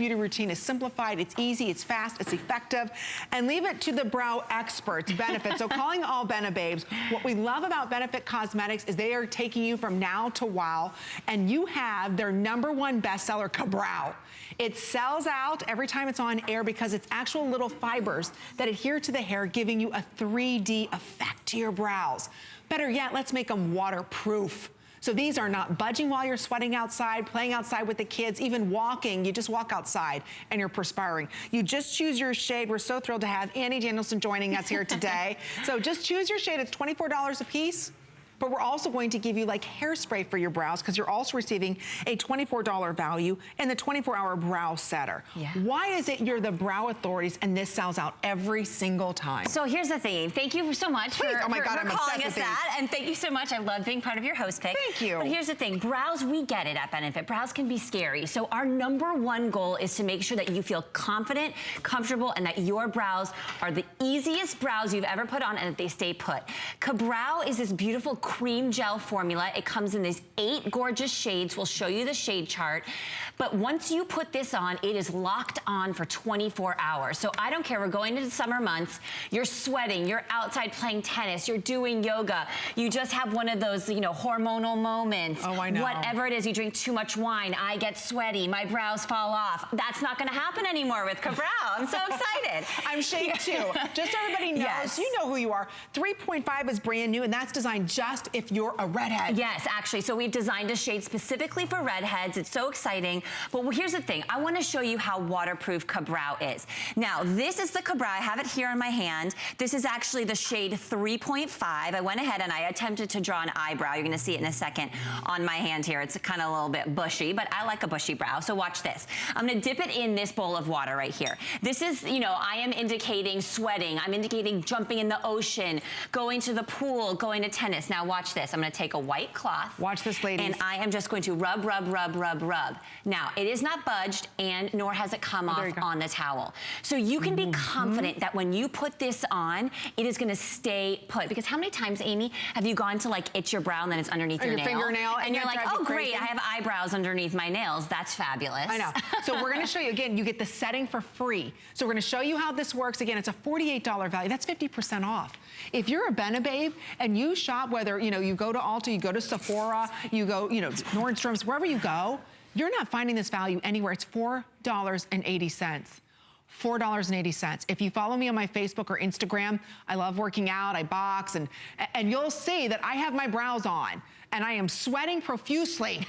beauty routine is simplified, it's easy, it's fast, it's effective, and leave it to the brow experts. Benefit. So calling all Benebabes, what we love about Benefit Cosmetics is they are taking you from now to wow, and you have their #1 bestseller, kaBROW. It sells out every time it's on air because it's actual little fibers that adhere to the hair, giving you a 3D effect to your brows. Better yet, let's make them waterproof. So these are not budging while you're sweating outside, playing outside with the kids, even walking. You just walk outside and you're perspiring. You just choose your shade. We're so thrilled to have Annie Danielson joining us here today. So just choose your shade. It's $24 a piece. But we're also going to give you like hairspray for your brows because you're also receiving a $24 value in the 24-hour brow setter. Yeah. Why is it you're the brow authorities and this sells out every single time? So here's the thing. Thank you so much for calling us that. And thank you so much. I love being part of your host pick. Thank you. But here's the thing. Brows, we get it at Benefit. Brows can be scary. So our #1 goal is to make sure that you feel confident, comfortable, and that your brows are the easiest brows you've ever put on and that they stay put. kaBROW is this beautiful cream gel formula. It comes in these 8 gorgeous shades. We'll show you the shade chart. But once you put this on, it is locked on for 24 hours. So I don't care, we're going into the summer months, you're sweating, you're outside playing tennis, you're doing yoga, you just have one of those, you know, hormonal moments. Oh, I know. Whatever it is, you drink too much wine, I get sweaty, my brows fall off. That's not gonna happen anymore with kaBROW. I'm so excited. I'm shaking too. Just so everybody knows, yes. You know who you are. 3.5 is brand new and that's designed just if you're a redhead. Yes, actually. So we've designed a shade specifically for redheads. It's so exciting. But here's the thing. I want to show you how waterproof kaBROW is. Now, this is the kaBROW. I have it here in my hand. This is actually the shade 3.5. I went ahead and I attempted to draw an eyebrow. You're going to see it in a second on my hand here. It's kind of a little bit bushy, but I like a bushy brow. So watch this. I'm going to dip it in this bowl of water right here. This is, you know, I am indicating sweating. I'm indicating jumping in the ocean, going to the pool, going to tennis. Now watch this. I'm going to take a white cloth. Watch this, ladies. And I am just going to rub, rub, rub, rub, rub. Now, it is not budged and nor has it come off on the towel. So you can be confident that when you put this on, it is going to stay put. Because how many times, Amy, have you gone to like itch your brow and then it's underneath your nail? Fingernail. And you're like, oh great, I have eyebrows underneath my nails. That's fabulous. I know. So we're going to show you, again, you get the setting for free. So we're going to show you how this works. Again, it's a $48 value. That's 50% off. If you're a Benebabe and you shop, whether, you know, you go to Ulta, you go to Sephora, you go, you know, Nordstrom's, wherever you go, you're not finding this value anywhere. It's $4.80. $4.80. If you follow me on my Facebook or Instagram, I love working out, I box, and you'll see that I have my brows on. And I am sweating profusely.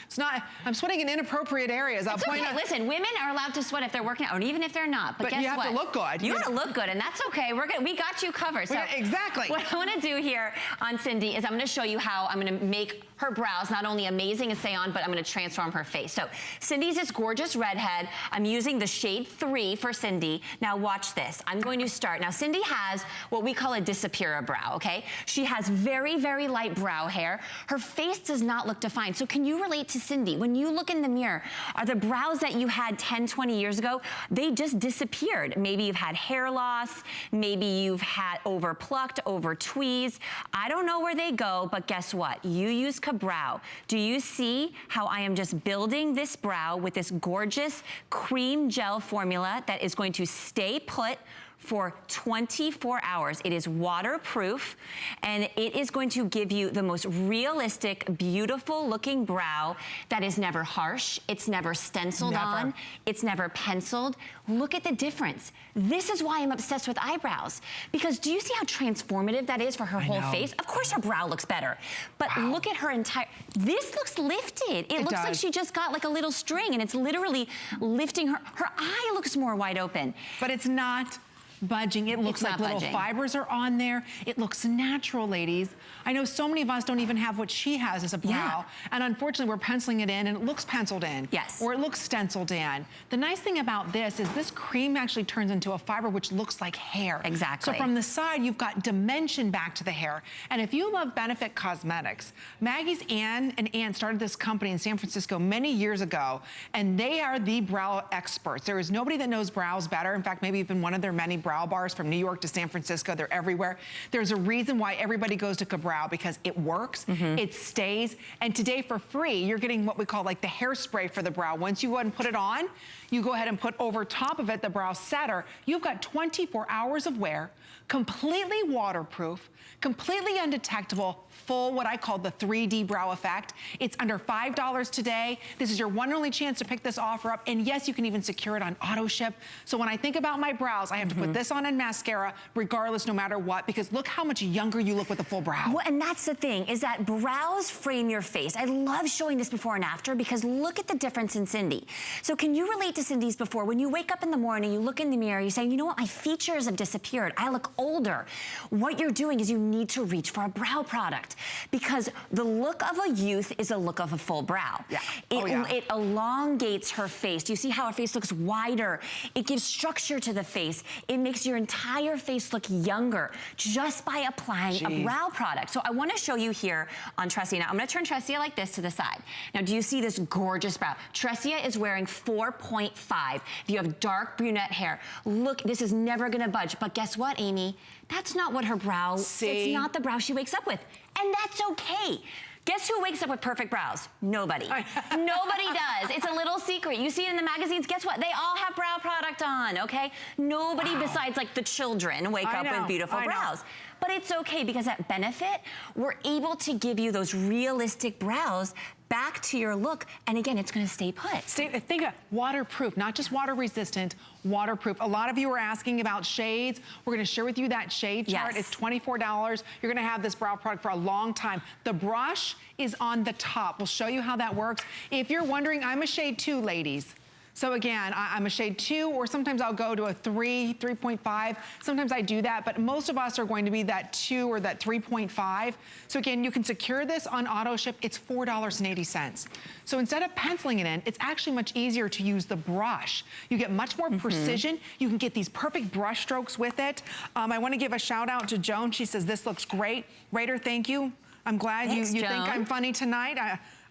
It's not, I'm sweating in inappropriate areas. I'll point out. Listen, women are allowed to sweat if they're working out, or even if they're not. But guess you have what? to look good. You gotta look good, and that's okay. We got you covered. So exactly. What I wanna do here on Cindy is I'm gonna show you how I'm gonna make her brows not only amazing and stay on, but I'm gonna transform her face. So Cindy's this gorgeous redhead. I'm using the shade 3 for Cindy. Now watch this. I'm going to start. Now Cindy has what we call a disappearer brow, okay? She has very, very light brow hair. Her face does not look defined. So can you relate to Cindy? When you look in the mirror, are the brows that you had 10, 20 years ago, they just disappeared? Maybe you've had hair loss. Maybe you've had over-plucked, over-tweezed. I don't know where they go, but guess what? You use kaBROW. Do you see how I am just building this brow with this gorgeous cream gel formula that is going to stay put for 24 hours. It is waterproof and it is going to give you the most realistic, beautiful looking brow that is never harsh, it's never stenciled on, it's never penciled. Look at the difference. This is why I'm obsessed with eyebrows. Because do you see how transformative that is for her whole face? Of course her brow looks better, but look at her entire, this looks lifted. It looks like she just got like a little string and it's literally lifting her eye looks more wide open. But it's not budging. It looks like little fibers are on there. It looks natural, ladies. I know so many of us don't even have what she has as a brow. And unfortunately, we're penciling it in and it looks penciled in. Yes. Or it looks stenciled in. The nice thing about this is this cream actually turns into a fiber which looks like hair. Exactly. So from the side, you've got dimension back to the hair. And if you love Benefit Cosmetics, Maggie's Ann and Ann started this company in San Francisco many years ago, and they are the brow experts. There is nobody that knows brows better. In fact, maybe even one of their many brow bars from New York to San Francisco. They're everywhere. There's a reason why everybody goes to kaBROW, because it works, it stays, and today for free, you're getting what we call like the hairspray for the brow. Once you go ahead and put it on, You go ahead and put over top of it the brow setter. You've got 24 hours of wear, completely waterproof, completely undetectable, full what I call the 3D brow effect. It's under $5 today. This is your one and only chance to pick this offer up. And yes, you can even secure it on auto ship. So when I think about my brows, I have to put this on and mascara regardless, no matter what, because look how much younger you look with a full brow. Well, and that's the thing, is that brows frame your face. I love showing this before and after because look at the difference in Cindy. So can you relate to Cindy's before? When you wake up in the morning, you look in the mirror, you say, you know what, my features have disappeared. I look older. What you're doing is you need to reach for a brow product because the look of a youth is a look of a full brow. Yeah. It elongates her face. Do you see how her face looks wider? It gives structure to the face. It makes your entire face look younger just by applying a brow product. So I want to show you here on Tressia. Now I'm going to turn Tressia like this to the side. Now do you see this gorgeous brow? Tressia is wearing 4.5. If you have dark brunette hair, look, this is never going to budge. But guess what, Amy? That's not what her brow, it's not the brow she wakes up with. And that's okay. Guess who wakes up with perfect brows? Nobody. Nobody does. It's a little secret. You see it in the magazines. Guess what? They all have brow product on, okay? Nobody besides like the children wake up with beautiful brows. But it's okay because at Benefit, we're able to give you those realistic brows back to your look. And again, it's gonna stay put. Think of waterproof, not just water resistant, waterproof. A lot of you are asking about shades. We're gonna share with you that shade chart. It's $24. You're gonna have this brow product for a long time. The brush is on the top. We'll show you how that works. If you're wondering, I'm a shade 2, ladies. So again, I'm a shade 2, or sometimes I'll go to a 3, 3.5. Sometimes I do that, but most of us are going to be that 2 or that 3.5. So again, you can secure this on auto ship. It's $4.80. So instead of penciling it in, it's actually much easier to use the brush. You get much more precision. You can get these perfect brush strokes with it. I want to give a shout out to Joan. She says, this looks great. Raider, thank you. I'm glad you think I'm funny tonight.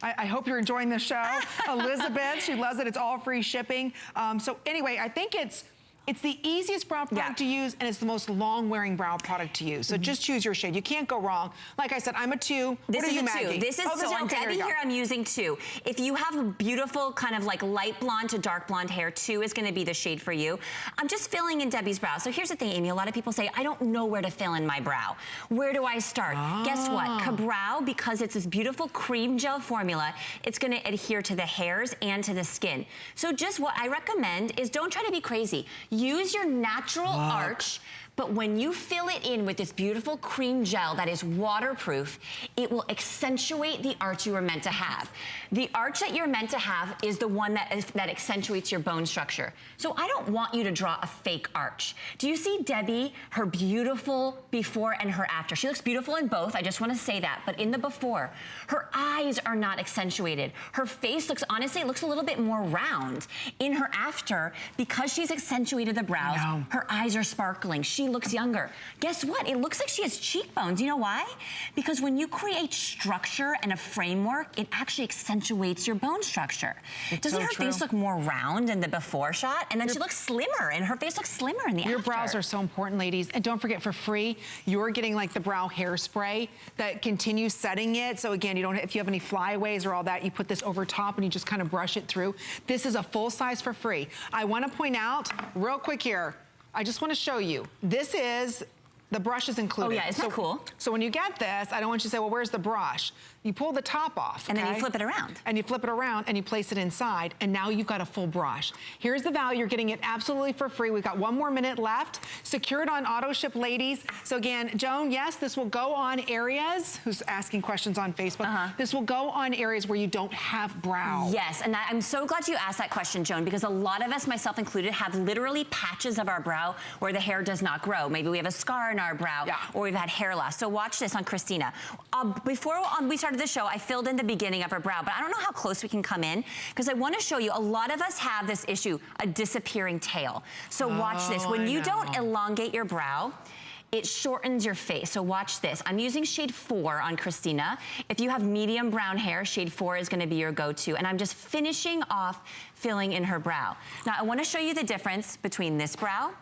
I hope you're enjoying the show. Elizabeth, she loves it. It's all free shipping. So anyway, I think it's the easiest brow product to use, and it's the most long-wearing brow product to use. So just choose your shade. You can't go wrong. Like I said, I'm a 2. This what are is you, a Maggie? 2. This is so Debbie here. I'm using 2. If you have a beautiful kind of like light blonde to dark blonde hair, 2 is going to be the shade for you. I'm just filling in Debbie's brow. So here's the thing, Amy. A lot of people say, I don't know where to fill in my brow. Where do I start? Guess what? kaBROW, because it's this beautiful cream gel formula, it's going to adhere to the hairs and to the skin. So just what I recommend is don't try to be crazy. Use your natural arch, but when you fill it in with this beautiful cream gel that is waterproof, it will accentuate the arch you were meant to have. The arch that you're meant to have is the one that accentuates your bone structure. So I don't want you to draw a fake arch. Do you see Debbie, her beautiful before and her after? She looks beautiful in both, I just want to say that, but in the before, her eyes are not accentuated. Her face looks, honestly, it looks a little bit more round. In her after, because she's accentuated the brows, her eyes are sparkling. She looks younger. Guess what? It looks like she has cheekbones. You know why? Because when you create structure and a framework, it actually accentuates your bone structure. Doesn't her face look more round in the before shot? And then she looks slimmer, and her face looks slimmer in the after. Your brows are so important, ladies. And don't forget, for free, you're getting like the brow hairspray that continues setting it. So again, you don't, if you have any flyaways or all that, you put this over top and you just kind of brush it through. This is a full size for free. I want to point out real quick here, I just want to show you. This is, the brush is included. Oh yeah, isn't that cool? So when you get this, I don't want you to say, well, where's the brush? You pull the top off, and then you flip it around. And you flip it around and you place it inside, and now you've got a full brush. Here's the value. You're getting it absolutely for free. We've got 1 more minute left. Secured on auto ship, ladies. So again, Joan, yes, this will go on areas, who's asking questions on Facebook, this will go on areas where you don't have brow. Yes, and I'm so glad you asked that question, Joan, because a lot of us, myself included, have literally patches of our brow where the hair does not grow. Maybe we have a scar in our brow, or we've had hair loss. So watch this on Christina. Before we started the show, I filled in the beginning of her brow, but I don't know how close we can come in because I want to show you, a lot of us have this issue, a disappearing tail. So watch this. When you don't elongate your brow, it shortens your face. So watch this. I'm using shade 4 on Christina. If you have medium brown hair, shade 4 is going to be your go-to. And I'm just finishing off filling in her brow. Now I want to show you the difference between this brow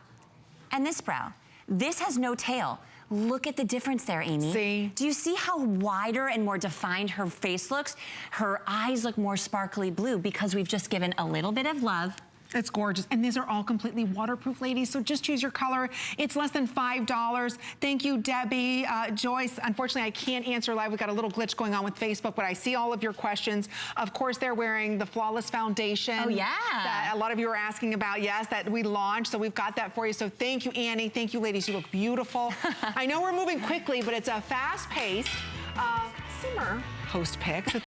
and this brow. This has no tail. Look at the difference there, Amy. See? Do you see how wider and more defined her face looks? Her eyes look more sparkly blue because we've just given a little bit of love It's gorgeous. And these are all completely waterproof, ladies, so just choose your color. It's less than $5. Thank you, Debbie. Joyce, unfortunately, I can't answer live. We've got a little glitch going on with Facebook, but I see all of your questions. Of course, they're wearing the Flawless Foundation. Oh, yeah. That a lot of you are asking about, yes, that we launched, so we've got that for you. So thank you, Annie. Thank you, ladies. You look beautiful. I know we're moving quickly, but it's a fast-paced simmer post pick. So